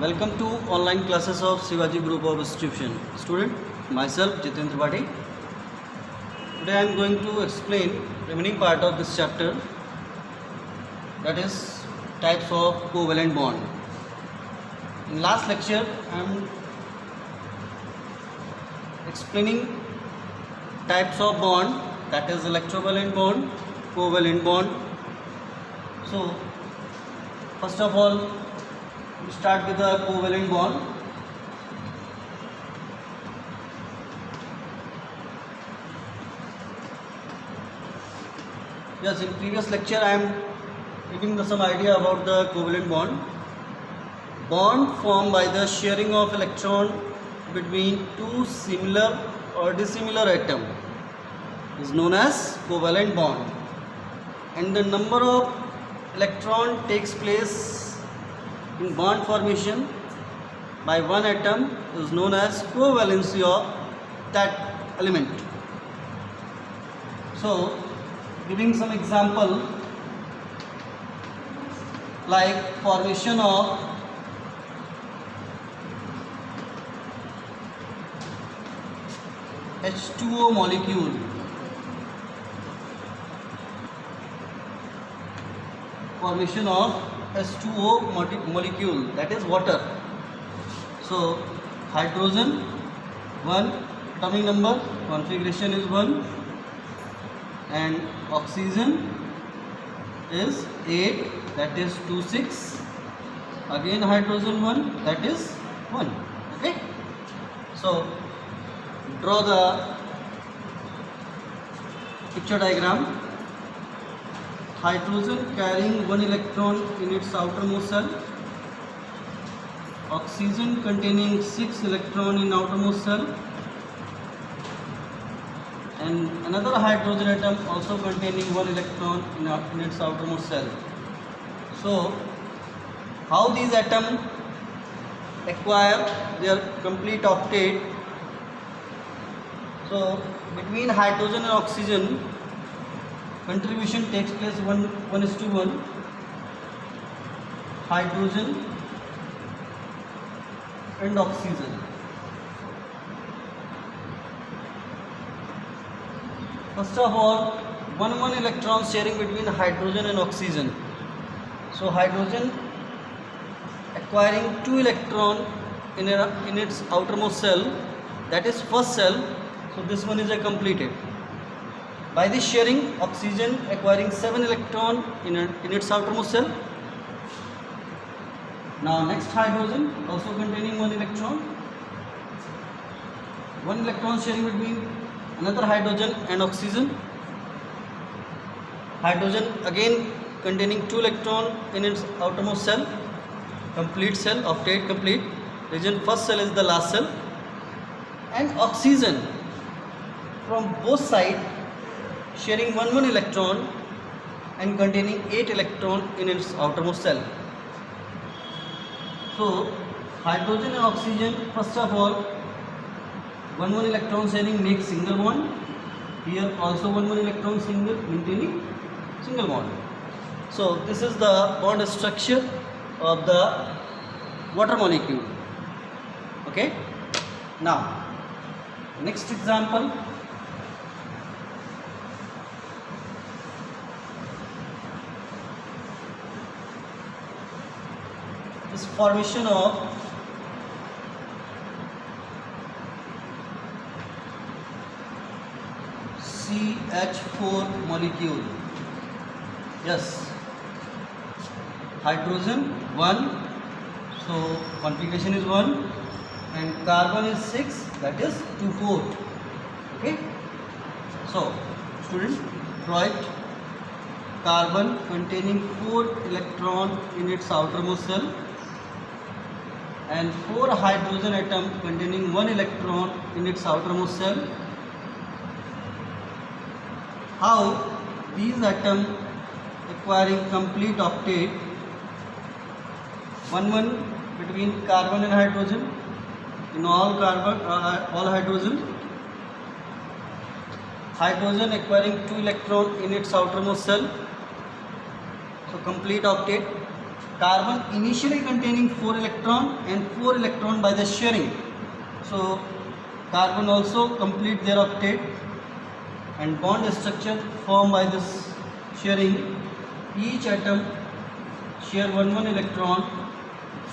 Welcome to online classes of Shivaji Group of Institution. Student, myself Jitendra Bhatti. Today I am going to explain remaining part of this chapter, that is types of covalent bond. In last lecture I am explaining types of bond, that is electrovalent bond, covalent bond. So first of all, we start with the covalent bond. Yes, in previous lecture I am giving some idea about the covalent bond. Bond formed by the sharing of electron between two similar or dissimilar atoms is known as covalent bond, and the number of electron takes place in bond formation by one atom is known as covalency of that element. So, giving some example like formation of H2O molecule. Formation of H2O molecule, that is water. So hydrogen 1, atomic number, configuration is 1, and oxygen is 8, that is 2,6. Again hydrogen 1, that is 1. Okay. So draw the picture diagram. Hydrogen carrying one electron in its outermost cell, oxygen containing 6 electrons in outermost cell, and another hydrogen atom also containing 1 electron in its outermost cell. So how these atoms acquire their complete octet? So between hydrogen and oxygen, contribution takes place 1:1, hydrogen and oxygen. First of all, 1 electron sharing between hydrogen and oxygen. So hydrogen acquiring 2 electron in its outermost cell, that is first cell. So this one is completed. By this sharing, oxygen acquiring 7 electron in its outermost cell. Now next hydrogen also containing 1 electron. 1 electron sharing between another hydrogen and oxygen. Hydrogen again containing 2 electron in its outermost cell. Complete cell, octet complete. Region first cell is the last cell. And oxygen from both sides sharing 1 electron and containing 8 electron in its outermost cell. So hydrogen and oxygen, first of all, 1 electron sharing makes single bond. Here also 1 electron single, maintaining single bond. So this is the bond structure of the water molecule. Okay. Now next example. Is formation of CH4 molecule. Yes, hydrogen 1, so configuration is 1, and carbon is 6, that is 2,4. Okay. So student, draw it. Carbon containing 4 electron in its outermost cell, and 4 hydrogen atom containing 1 electron in its outermost cell. How these atoms acquiring complete octet? 1 between carbon and hydrogen in all hydrogen. Hydrogen acquiring 2 electron in its outermost cell. So complete octet. carbon initially containing 4 electron and 4 electron by the sharing. So carbon also complete their octet, and bond structure formed by this sharing. Each atom share one electron,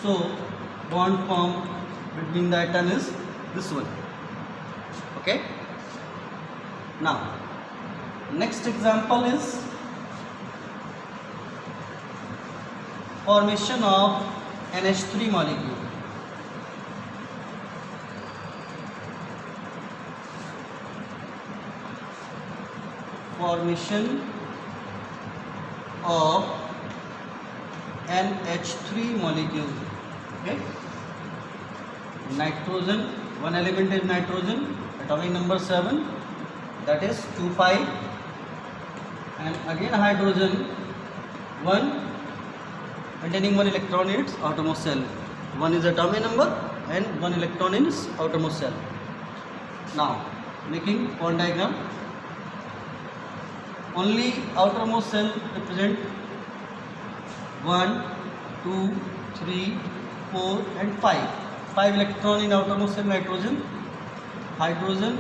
so bond formed between the atom is this one. Okay. Now next example is formation of NH3 molecule. Formation of NH3 molecule. Okay. Nitrogen, one element is nitrogen, atomic number 7, that is 2,5, and again hydrogen 1 containing 1 electron in its outermost shell. 1 is atomic number and 1 electron in its outermost shell. Now making bond diagram. Only outermost shell represent 1, 2, 3, 4 and 5. 5 electron in outermost shell nitrogen. Hydrogen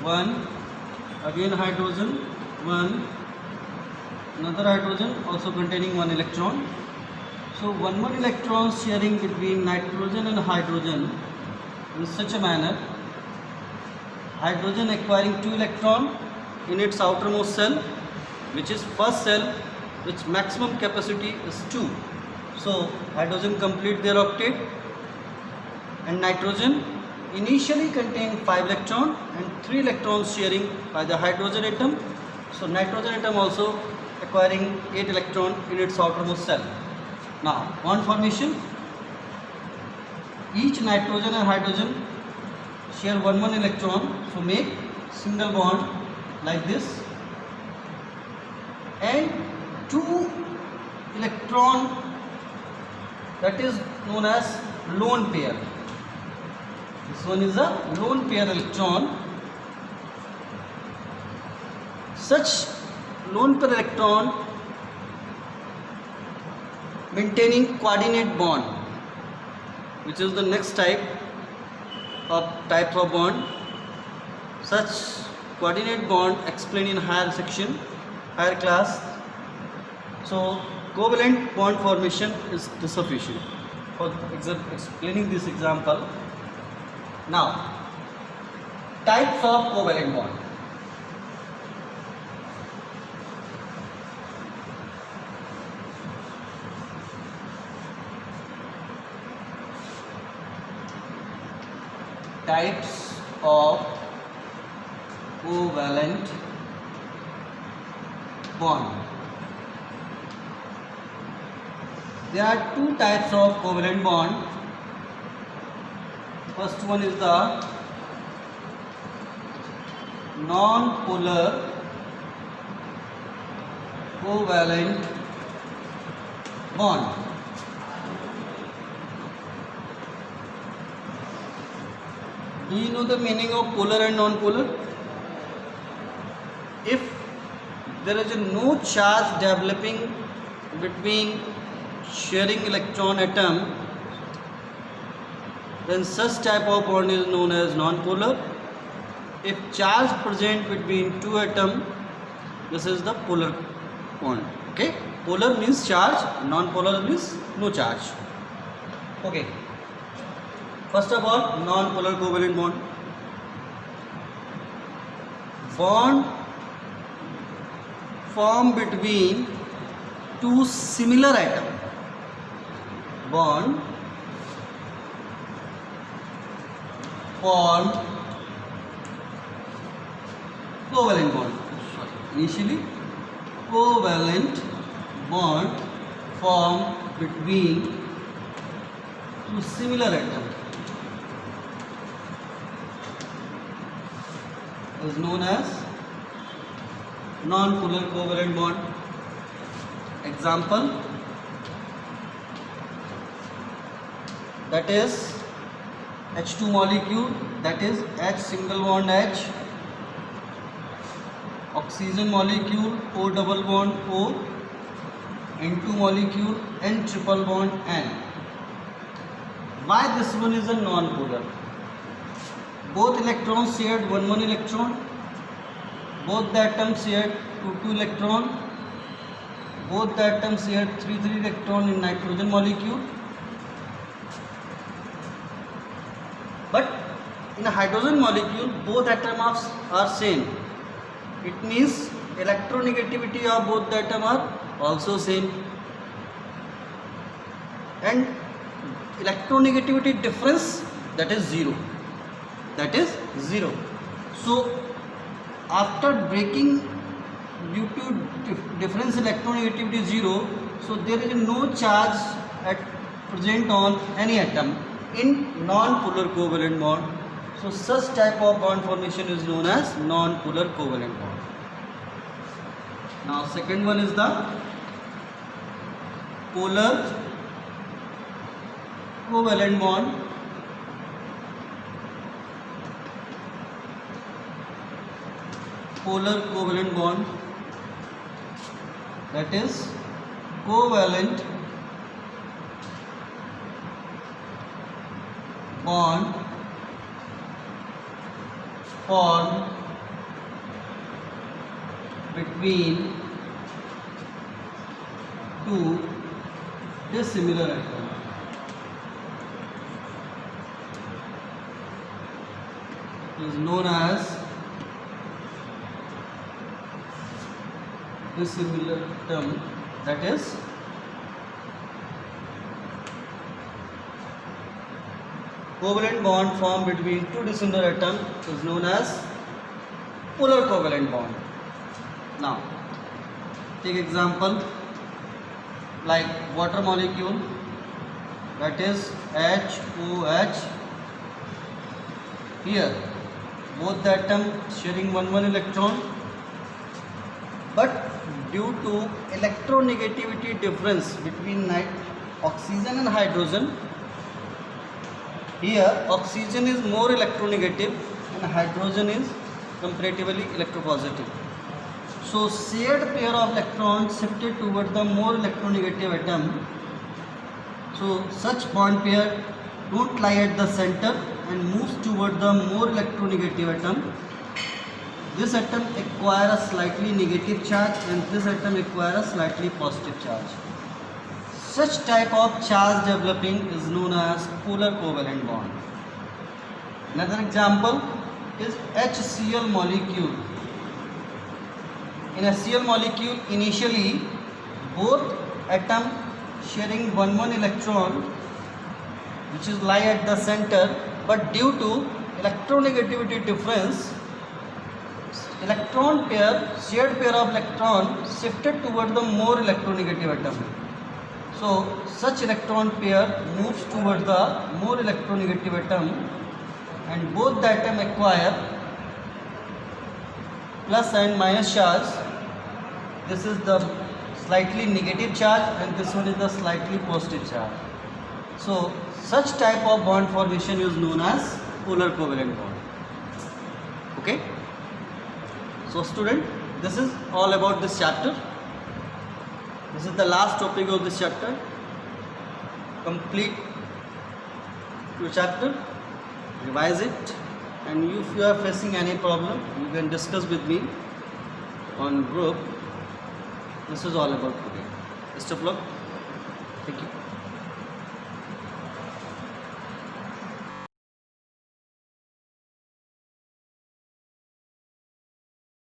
1, again hydrogen 1, another hydrogen also containing 1 electron. So 1 electron sharing between nitrogen and hydrogen in such a manner, hydrogen acquiring 2 electron in its outermost shell, which is first shell, which maximum capacity is 2. So hydrogen complete their octet, and nitrogen initially contain 5 electron and 3 electrons sharing by the hydrogen atom. So nitrogen atom also acquiring 8 electron in its outermost shell. Now bond formation. Each nitrogen and hydrogen share 1 electron, so make single bond like this, and 2 electron, that is known as lone pair. This one is a lone pair electron. Such lone pair electron maintaining coordinate bond, which is the next type of bond. Such coordinate bond explained in higher section, higher class. So covalent bond formation is sufficient for explaining this example. Now types of covalent bond. Types of covalent bond. There are 2 types of covalent bond. First one is the non-polar covalent bond. Do you know the meaning of polar and non-polar? If there is no charge developing between sharing electron atom, then such type of bond is known as non-polar. If charge present between 2 atoms, this is the polar bond. Okay, polar means charge, non-polar means no charge. Okay, first of all, non-polar covalent bond. Bond formed between 2 similar atoms. Bond formed covalent bond. Initially, covalent bond formed between 2 similar atoms is known as non-polar covalent bond. Example, that is H2 molecule, that is H single bond H, oxygen molecule O double bond O, N2 molecule, N triple bond N. Why this one is a non-polar? Both electrons shared one electron. Both the atoms shared two electron. Both the atoms shared three electron in nitrogen molecule. But in a hydrogen molecule, both atoms are same. It means electronegativity of both the atoms are also same. And electronegativity difference, that is zero. That is zero. So after breaking due to difference electronegativity zero, so there is no charge at present on any atom in non-polar covalent bond. So such type of bond formation is known as non-polar covalent bond. Now second one is the polar covalent bond. Polar covalent bond, that is covalent bond formed between two dissimilar atoms. Is known as dissimilar atom, that is covalent bond formed between two dissimilar atoms is known as polar covalent bond. Now take example like water molecule, that is HOH. Here both the atoms sharing one electron, but due to electronegativity difference between oxygen and hydrogen, here oxygen is more electronegative and hydrogen is comparatively electropositive. So shared pair of electrons shifted toward the more electronegative atom. So such bond pair don't lie at the center and moves toward the more electronegative atom. This atom acquire a slightly negative charge and this atom acquire a slightly positive charge. Such type of charge developing is known as polar covalent bond. Another example is HCl molecule. In HCl molecule, initially both atoms sharing one electron, which is lie at the center, but due to electronegativity difference, electron pair, shared pair of electron shifted toward the more electronegative atom. So such electron pair moves toward the more electronegative atom and both the atom acquire plus and minus charge. This is the slightly negative charge and this one is the slightly positive charge. So such type of bond formation is known as polar covalent bond. Okay. So student, this is all about this chapter. This is the last topic of this chapter. Complete your chapter, revise it, and if you are facing any problem, you can discuss with me on group. This is all about today. Best of luck. Thank you.